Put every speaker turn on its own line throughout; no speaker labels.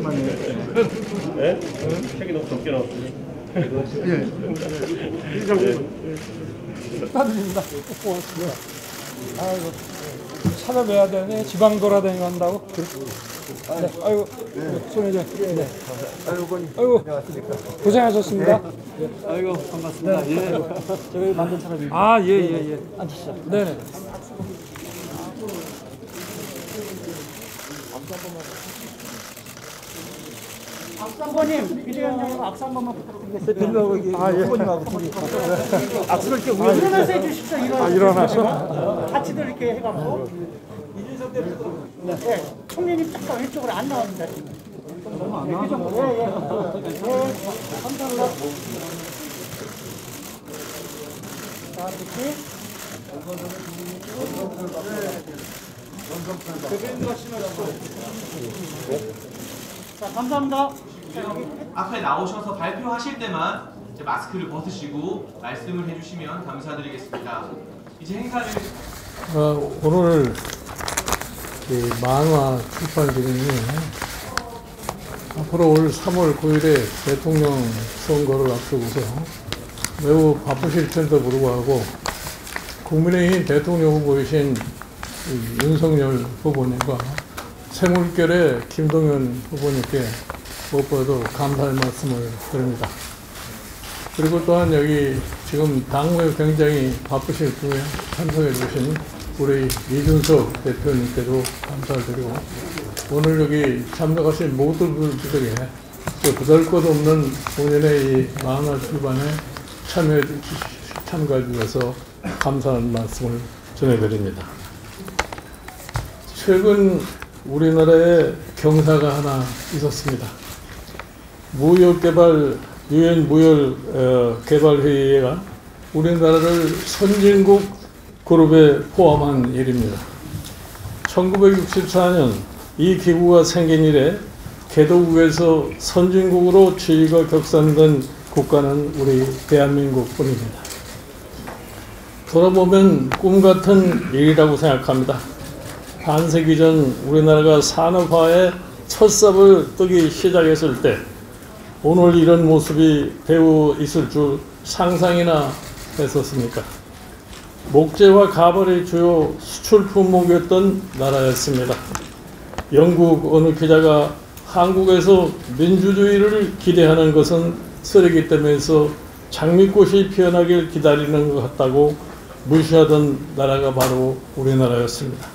네? 책이 너무 적게 나왔어요.
축하드립니다. 고맙습니다. 아이고, 찾아뵈야 되네. 지방 돌아다니간다고. 네, 아이고, 손회장. 네. 아이고, 고생하셨습니다.
아이고 반갑습니다. 예. 저희 만든 사람입니다.
아, 예.
앉으시죠.
네네.
악수 한 번님, 비대위원장님 악수 한 번만 부탁드리겠습니다.
아, 예.
후보님하고 둘이 악수를 이렇게 일어나서 해주십시오.
일어나서?
같이들 이렇게 해갖고. 네, 총리님 잠깐 왼쪽으로 안 나옵니다. 너무 안 나와서. 예. 감사합니다. 자, 이렇게. 자, 감사합니다.
앞에 나오셔서 발표하실 때만 이제 마스크를 벗으시고 말씀을 해주시면 감사드리겠습니다. 이제 행사를
오늘 만화 출판기념이 앞으로 올 3월 9일에 대통령 선거를 앞두고서 매우 바쁘실 텐데도 불구하고 국민의힘 대통령 후보이신 윤석열 후보님과 새물결의 김동연 후보님께 무엇보다도 감사의 말씀을 드립니다. 그리고 또한 여기 지금 당무에 굉장히 바쁘실 분에 참석해 주신 우리 이준석 대표님께도 감사를 드리고 오늘 여기 참석하신 모든 분들에게 보잘것없는 본인의 이 만화 출판에 참가해 주셔서 감사한 말씀을 전해드립니다. 최근 우리나라에 경사가 하나 있었습니다. 유엔 무역개발회의가 우리나라를 선진국 그룹에 포함한 일입니다. 1964년 이 기구가 생긴 이래 개도국에서 선진국으로 지위가 격상된 국가는 우리 대한민국뿐입니다. 돌아보면 꿈같은 일이라고 생각합니다. 반세기 전 우리나라가 산업화의 첫 삽을 뜨기 시작했을 때 오늘 이런 모습이 배우 있을 줄 상상이나 했었습니까? 목재와 가발이 주요 수출 품목이었던 나라였습니다. 영국 어느 기자가 한국에서 민주주의를 기대하는 것은 쓰레기 댐에서 장미꽃이 피어나길 기다리는 것 같다고 무시하던 나라가 바로 우리나라였습니다.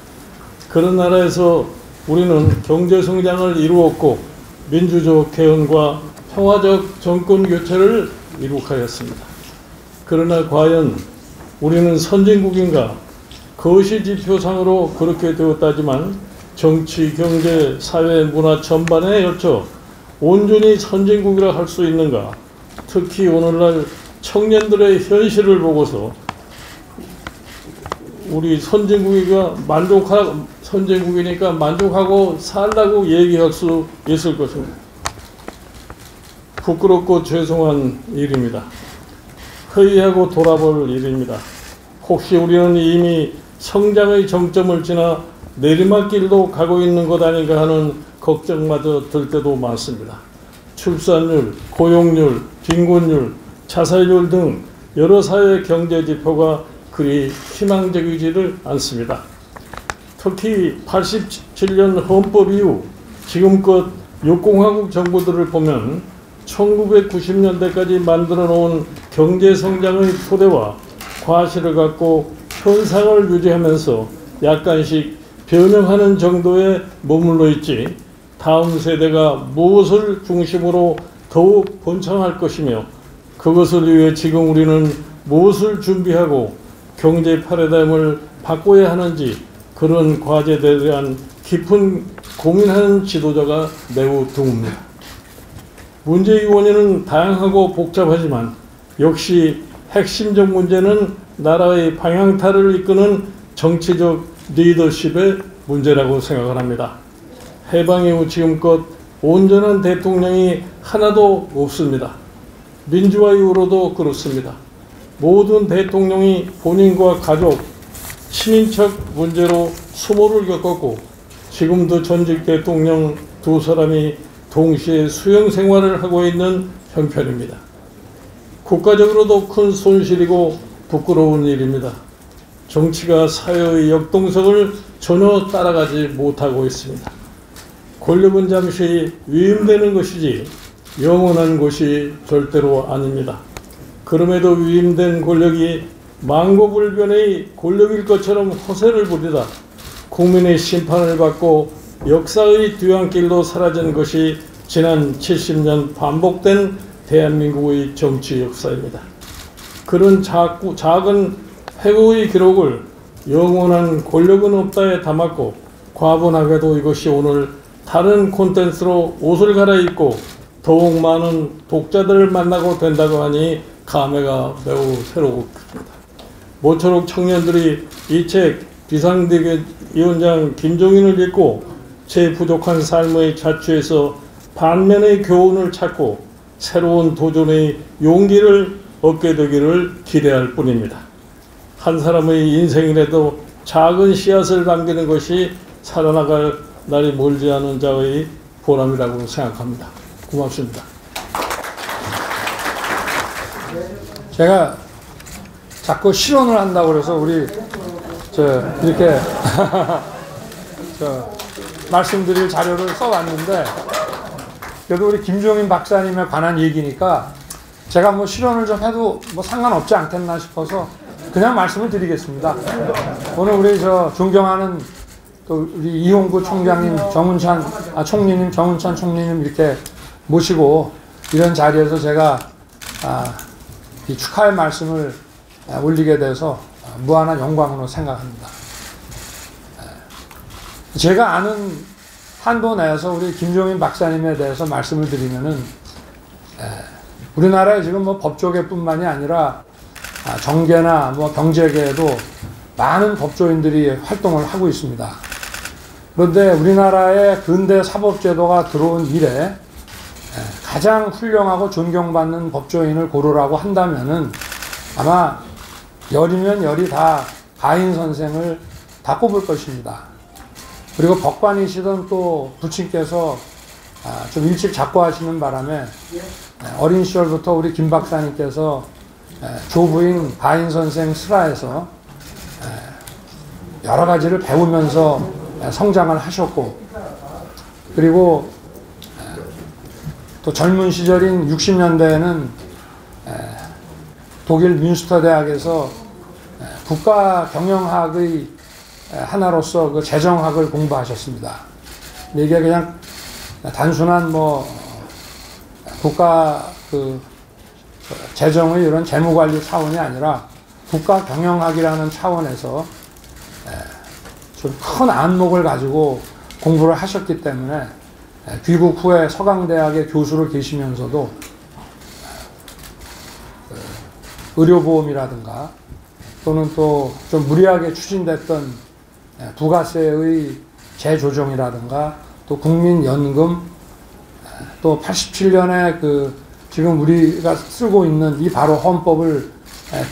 그런 나라에서 우리는 경제성장을 이루었고 민주적 개헌과 평화적 정권 교체를 이룩하였습니다. 그러나 과연 우리는 선진국인가? 거시지표상으로 그렇게 되었다지만 정치, 경제, 사회, 문화 전반에 걸쳐 온전히 선진국이라 할 수 있는가? 특히 오늘날 청년들의 현실을 보고서 우리 선진국이니까 만족하고 살라고 얘기할 수 있을 것입니다. 부끄럽고 죄송한 일입니다. 회의하고 돌아볼 일입니다. 혹시 우리는 이미 성장의 정점을 지나 내리막길로 가고 있는 것 아닌가 하는 걱정마저 들 때도 많습니다. 출산율, 고용률, 빈곤율, 자살률 등 여러 사회 경제 지표가 그리 희망적이지를 않습니다. 특히 87년 헌법 이후 지금껏 육공화국 정부들을 보면 1990년대까지 만들어 놓은 경제성장의 토대와 과실을 갖고 현상을 유지하면서 약간씩 변형하는 정도에 머물러 있지 다음 세대가 무엇을 중심으로 더욱 번창할 것이며 그것을 위해 지금 우리는 무엇을 준비하고 경제 패러다임을 바꿔야 하는지 그런 과제들에 대한 깊은 고민하는 지도자가 매우 드뭅니다. 문제의 원인은 다양하고 복잡하지만 역시 핵심적 문제는 나라의 방향타를 이끄는 정치적 리더십의 문제라고 생각을 합니다. 해방 이후 지금껏 온전한 대통령이 하나도 없습니다. 민주화 이후로도 그렇습니다. 모든 대통령이 본인과 가족, 친인척 문제로 수모를 겪었고 지금도 전직 대통령 두 사람이 동시에 수용 생활을 하고 있는 형편입니다. 국가적으로도 큰 손실이고 부끄러운 일입니다. 정치가 사회의 역동성을 전혀 따라가지 못하고 있습니다. 권력은 잠시 위임되는 것이지 영원한 것이 절대로 아닙니다. 그럼에도 위임된 권력이 망고불변의 권력일 것처럼 허세를 부리다 국민의 심판을 받고 역사의 뒤안길로 사라진 것이 지난 70년 반복된 대한민국의 정치 역사입니다. 그런 작은 회고의 기록을 영원한 권력은 없다에 담았고 과분하게도 이것이 오늘 다른 콘텐츠로 옷을 갈아입고 더욱 많은 독자들을 만나고 된다고 하니 감회가 매우 새롭습니다. 모쪼록 청년들이 이 책 비상대위원장 김종인을 읽고 제 부족한 삶의 자취에서 반면의 교훈을 찾고 새로운 도전의 용기를 얻게 되기를 기대할 뿐입니다. 한 사람의 인생이라도 작은 씨앗을 남기는 것이 살아나갈 날이 멀지 않은 자의 보람이라고 생각합니다. 고맙습니다.
제가 자꾸 실언을 한다고 그래서 우리 이렇게 말씀드릴 자료를 써왔는데 그래도 우리 김종인 박사님에 관한 얘기니까 제가 뭐 실언을 좀 해도 뭐 상관없지 않겠나 싶어서 그냥 말씀을 드리겠습니다. 오늘 우리 존경하는 또 우리 이홍구 총장님, 총리님, 정운찬 총리님 이렇게 모시고 이런 자리에서 제가 이 축하의 말씀을 올리게 돼서 무한한 영광으로 생각합니다. 제가 아는 한도 내에서 우리 김종인 박사님에 대해서 말씀을 드리면은 우리나라에 지금 뭐 법조계뿐만이 아니라 정계나 뭐 경제계에도 많은 법조인들이 활동을 하고 있습니다. 그런데 우리나라의 근대 사법제도가 들어온 이래 가장 훌륭하고 존경받는 법조인을 고르라고 한다면은 아마 열이면 열이 다 가인 선생을 다 꼽을 것입니다. 그리고 법관이시던 또 부친께서 좀 일찍 작고하시는 바람에 어린 시절부터 우리 김 박사님께서 조부인 가인 선생 슬하에서 여러 가지를 배우면서 성장을 하셨고 그리고 또 젊은 시절인 60년대에는 독일 뮌스터 대학에서 국가경영학의 하나로서 그 재정학을 공부하셨습니다. 이게 그냥 단순한 뭐 국가 재정의 이런 재무관리 차원이 아니라 국가경영학이라는 차원에서 좀 큰 안목을 가지고 공부를 하셨기 때문에 귀국 후에 서강대학의 교수로 계시면서도 의료보험이라든가 또는 또 좀 무리하게 추진됐던 부가세의 재조정이라든가 또 국민연금 또 87년에 지금 우리가 쓰고 있는 이 바로 헌법을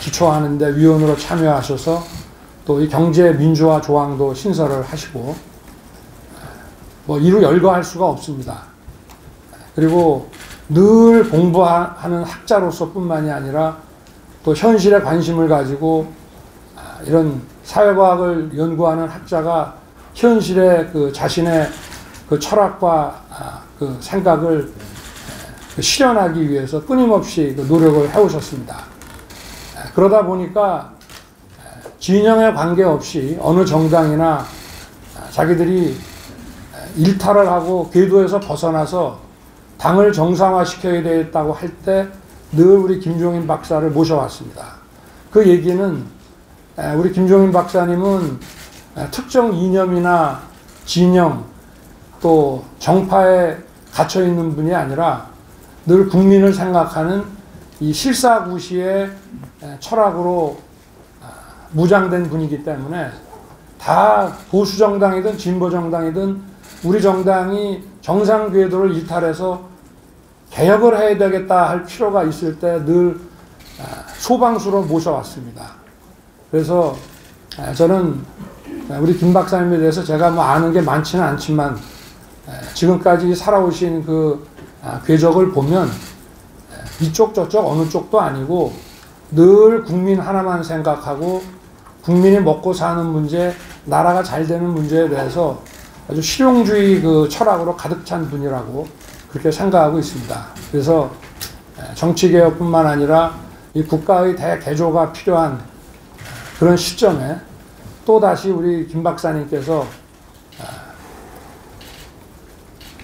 기초하는데 위원으로 참여하셔서 또 이 경제 민주화 조항도 신설을 하시고 뭐 이루 열거할 수가 없습니다. 그리고 늘 공부하는 학자로서 뿐만이 아니라 또 현실에 관심을 가지고 이런 사회과학을 연구하는 학자가 현실에 자신의 철학과 생각을 실현하기 위해서 끊임없이 노력을 해오셨습니다. 그러다 보니까 진영에 관계없이 어느 정당이나 자기들이 일탈을 하고 궤도에서 벗어나서 당을 정상화시켜야 되겠다고 할 때 늘 우리 김종인 박사를 모셔왔습니다. 그 얘기는 우리 김종인 박사님은 특정 이념이나 진영 또 정파에 갇혀있는 분이 아니라 늘 국민을 생각하는 이 실사구시의 철학으로 무장된 분이기 때문에 다 보수정당이든 진보정당이든 우리 정당이 정상 궤도를 이탈해서 개혁을 해야 되겠다 할 필요가 있을 때 늘 소방수로 모셔왔습니다. 그래서 저는 우리 김 박사님에 대해서 제가 뭐 아는 게 많지는 않지만 지금까지 살아오신 그 궤적을 보면 이쪽 저쪽 어느 쪽도 아니고 늘 국민 하나만 생각하고 국민이 먹고 사는 문제, 나라가 잘 되는 문제에 대해서 아주 실용주의 그 철학으로 가득 찬 분이라고 그렇게 생각하고 있습니다. 그래서 정치개혁뿐만 아니라 이 국가의 대개조가 필요한 그런 시점에 또다시 우리 김 박사님께서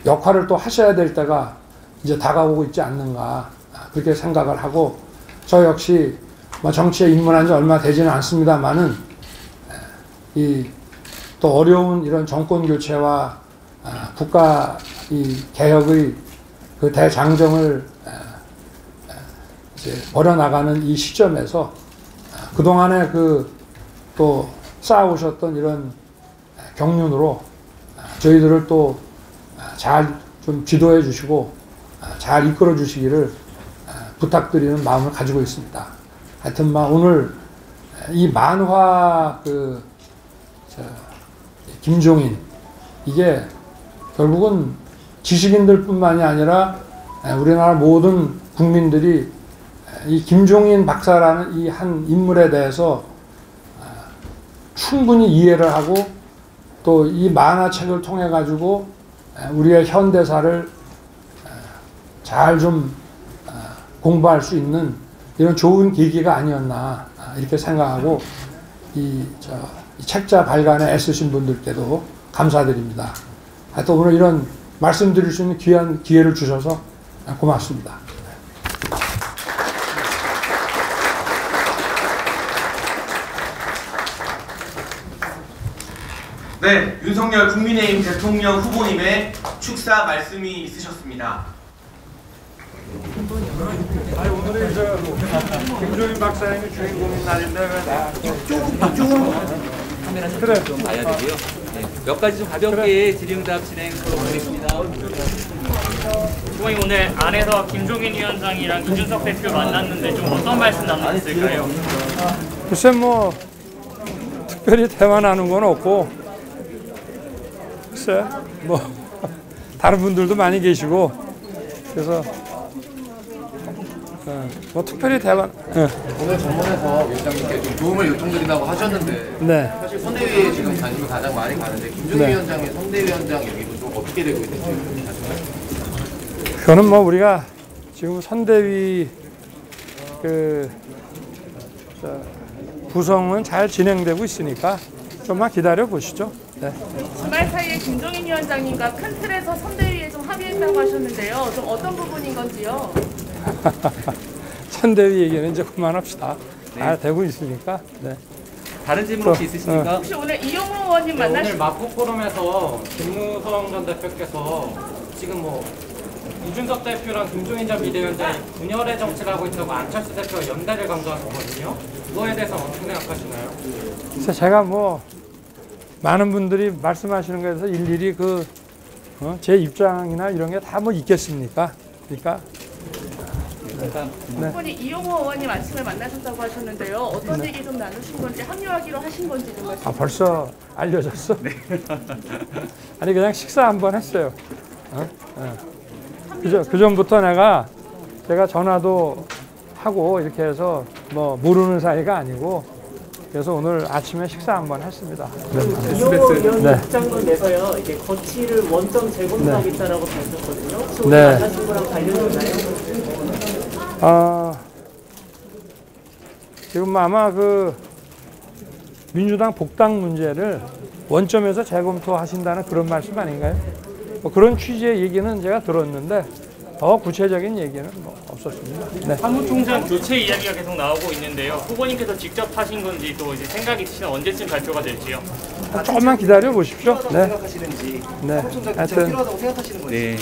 역할을 또 하셔야 될 때가 이제 다가오고 있지 않는가 그렇게 생각을 하고 저 역시 정치에 입문한 지 얼마 되지는 않습니다만은 이 또 어려운 이런 정권 교체와 국가 이 개혁의 그 대장정을 이제 벌여나가는 이 시점에서 그동안에 그 또 쌓아오셨던 이런 경륜으로 저희들을 또 잘 좀 지도해 주시고 잘 이끌어 주시기를 부탁드리는 마음을 가지고 있습니다. 하여튼 오늘 이 만화 김종인 이게 결국은 지식인들뿐만이 아니라 우리나라 모든 국민들이 이 김종인 박사라는 이 한 인물에 대해서 충분히 이해를 하고 또 이 만화책을 통해 가지고 우리의 현대사를 잘 좀 공부할 수 있는 이런 좋은 계기가 아니었나 이렇게 생각하고 이 책자 발간에 애쓰신 분들께도 감사드립니다. 하여튼 오늘 이런 말씀드릴 수 있는 귀한 기회를 주셔서 고맙습니다.
네, 윤석열 국민의힘 대통령 후보님의 축사 말씀이 있으셨습니다.
오늘은 김종인 박사님이 주인공인 날인데 왜 나?
카메라 좀 봐야 되고요. 네, 몇 가지 좀 가볍게 질의응답 진행하도록 하겠습니다.
후보님 오늘 안에서 김종인 위원장이랑 이준석 대표 만났는데 좀 어떤 말씀 나누셨을까요?
글쎄 특별히 대화 나눈 건 없고 글쎄 다른 분들도 많이 계시고 그래서 특별히 대화
오늘 정문에서 위원장님께 좀 도움을 요청드린다고 하셨는데
네.
사실 선대위에 지금 관심이 가장 많이 가는데 김종인
네.
위원장의 선대위원장 얘기도 좀 어떻게 되고 있는지
그거는 우리가 지금 선대위 구성은 잘 진행되고 있으니까 좀만 기다려 보시죠. 네.
주말 사이에 김종인 위원장님과 큰 틀에서 선대위에 좀 합의했다고 하셨는데요. 좀 어떤 부분인 건지요?
선대위 얘기는 이제 그만합시다. 다 되고 있으니까. 네.
다른 질문 혹시 있으십니까?
혹시 오늘 이용호 의원님
오늘
만나신
마포 포럼에서 김무성 전 대표께서 지금 이준석 대표랑 김종인 전 비대위원장이 분열의 정치를 하고 있다고 안철수 대표가 연대를 강조하셨거든요. 그거에 대해서 어떻게 생각하시나요?
그래서 제가 많은 분들이 말씀하시는 거에 대해서 일일이 제 입장이나 이런 게 다 있겠습니까? 그러니까
후보님 이용호 의원님 아침에 만나셨다고 하셨는데요. 어떤 얘기 좀 나누신 건지 합류하기로 하신 건지 좀 말씀.
벌써 알려졌어? 네. 아니 그냥 식사 한번 했어요. 그 전부터 제가 전화도 하고 이렇게 해서 모르는 사이가 아니고 그래서 오늘 아침에 식사 한번 했습니다.
이용호 의원 입장문 내서요. 이제 거취를 원점 재검사하겠다라고 밝혔거든요. 혹시 오늘 만나신 거랑 관련있나요?
지금 아마 민주당 복당 문제를 원점에서 재검토하신다는 그런 말씀 아닌가요? 그런 취지의 얘기는 제가 들었는데 더 구체적인 얘기는 없었습니다. 네.
사무총장 교체 이야기가 계속 나오고 있는데요. 후보님께서 직접 하신 건지 또 이제 생각이 있으시면 언제쯤 발표가 될지요?
조금만 기다려 보십시오. 네.
생각하시는지
네.
사무총장 필요하다고 생각하시는 거예요?
네.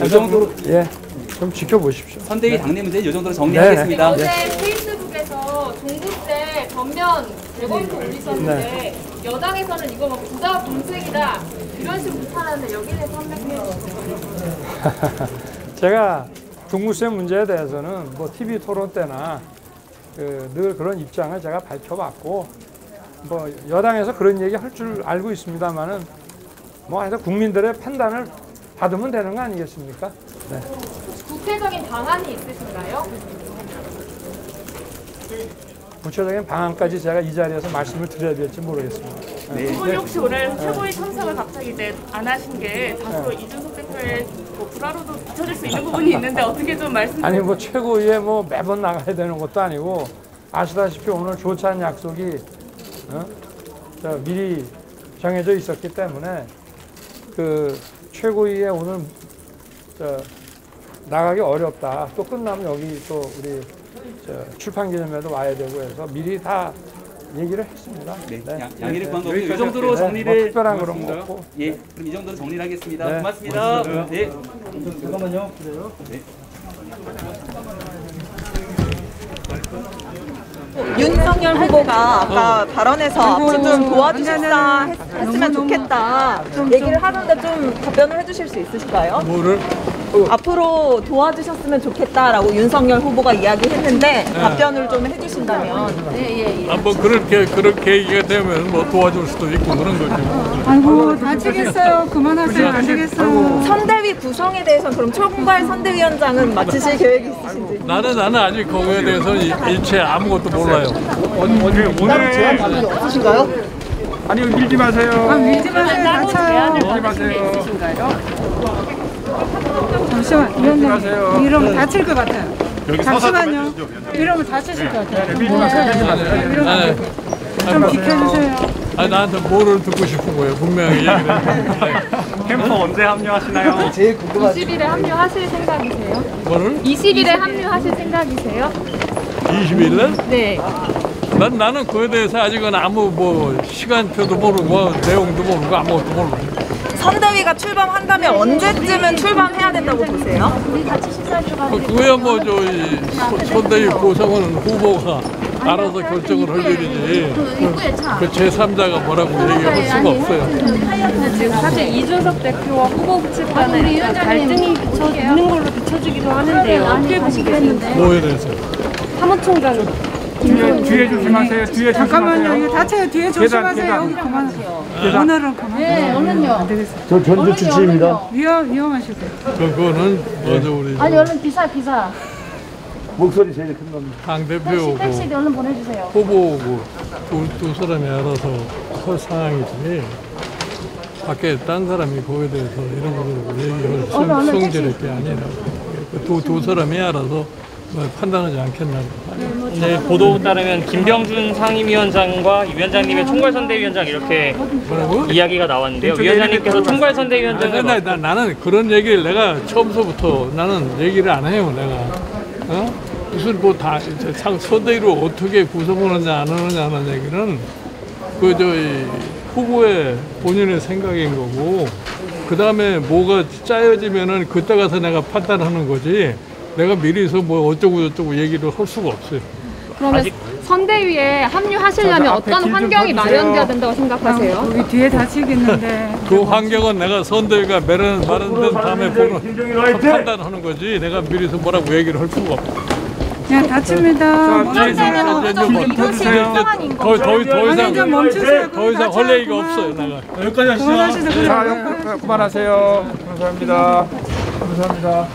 이 정도로
좀 지켜보십시오.
선대위 당내 문제 이 정도로 정리하겠습니다.
어제 페이스북에서 종북대 전면 대검토 올리셨는데 여당에서는 이거 부자 공세이다 이런 식으로 비판하는데 여기에 대해서 한마디 해주시죠.
제가 종부세 문제에 대해서는 TV 토론 때나 늘 그런 입장을 제가 밝혀봤고 여당에서 그런 얘기 할 줄 알고 있습니다만은 하여튼 국민들의 판단을 받으면 되는 거 아니겠습니까? 네.
구체적인 방안이 있으신가요?
구체적인 방안까지 제가 이 자리에서 말씀을 드려야 될지 모르겠습니다.
두 분이 혹시 오늘 최고위 참석을 갑자기 이제 안 하신 게 다소 이준석 대표의 뭐 불화로도 비춰질 수 있는 부분이 있는데 어떻게 좀 말씀
아니 뭐 최고위에 뭐 매번 나가야 되는 것도 아니고 아시다시피 오늘 조찬 약속이 미리 정해져 있었기 때문에 그 최고위에 오늘 나가기 어렵다. 또 끝나면 여기 또 우리 출판 기념회도 와야 되고 해서 미리 다 얘기를 했습니다.
네,
네.
양해를 구한 거고요. 이
네.
정도로
네.
정리를
뭐 특별한 그런 거 없고.
예, 그럼 이 정도로 정리를 하겠습니다.
네.
고맙습니다. 네.
잠깐만요. 그래요?
네.
윤석열 후보가 아까 발언에서 앞으로 좀 도와주셨다 했으면 좋겠다 얘기를 하는데 좀 답변을 해주실 수 있으실까요?
뭐를?
앞으로 도와주셨으면 좋겠다라고 윤석열 후보가 이야기했는데 답변을 좀 해주신다면.
뭐 그렇게 얘기가 되면 뭐 도와줄 수도 있고 그런 거죠.
아이고 다치겠어요. 그만하세요. 안 되겠어요.
선대위 구성에 대해서는 그럼 총괄 선대위원장은 맡으실 계획이 있으신지?
나는 아직 거기에 대해서는 일체 아무것도 몰라요.
오늘 제안 없으신가요?
아니요, 밀지 마세요.
밀지 마세요. 다쳐요.
밀지 마세요.
잠시만, 위원님. 이러면 다칠 것 같아요. 잠시만요. 이러면 다치실 것 같아요.
밀지 마세요.
좀 지켜주세요.
아니 나한테 뭐를 듣고 싶은 거예요. 분명히 얘기를 해.
캠프 언제 합류하시나요?
제일 궁금한
20일에 합류하실 생각이세요?
뭐를?
20일에 합류하실 생각이세요?
20일
네.
나는 그에 대해서 아직은 아무 뭐 시간표도 모르고 내용도 모르고 아무것도 모르고.
선대위가 출범한다면 언제쯤은 출범해야 된다고 보세요?
그거야 뭐 저희 선대위 구성은 후보가 알아서 결정을 할 일이지. 그 제3자가 뭐라고 얘기할 수가 없어요.
지금 사실 이준석 대표와 후보 후측 간에 갈등이 있는 걸로 비춰지기도 하는데요. 어떻게 보시겠는데?
뭐에 대해서?
사무총장
뒤에 조심하세요. 뒤에
잠깐만요. 이거 다쳐요. 뒤에 조심하세요. 여기 그만하세요. 오늘은 그만. 네, 오늘요. 안 되겠어요.
저 전주 출신입니다.
위험하시고요.
그거는 먼저 우리
아니 얼른 기사.
목소리 제일 큰 겁니다.
당 대표고
택시 얼른 보내주세요.
후보고 두 사람이 알아서 할 상황이지. 밖에 딴 사람이 거기에 대해서 이런 거를 얘기할 성질의 게 아니라 두 사람이 알아서 판단하지 않겠나.
네, 보도 따르면 김병준 상임위원장과 이 위원장님의 총괄선대위원장 이렇게
뭐라고?
이야기가 나왔는데요. 위원장님께서 총괄선대위원장을
나는 그런 얘기를 내가 처음서부터 나는 얘기를 안 해요. 내가 무슨 뭐 다 선대위로 어떻게 구성하느냐 안 하느냐는 얘기는 그 저희 후보의 본인의 생각인 거고 그 다음에 뭐가 짜여지면은 그때 가서 내가 판단하는 거지. 내가 미리서 뭐 어쩌고 저쩌고 얘기를 할 수가 없어요.
그러면 선대위에 합류하시려면 어떤 환경이 마련돼야 된다고 생각하세요?
여기 뒤에 다치겠는데.
그 환경은 내가 선대위가 마련된 다음에 보는 판단하는 거지. 내가 미리서 뭐라고 얘기를 할 수가 없어.
그냥 다칩니다.
더 이상 할 얘기가 없어요. 내가 여기까지 하시죠. 자, 그만하세요. 감사합니다. 감사합니다.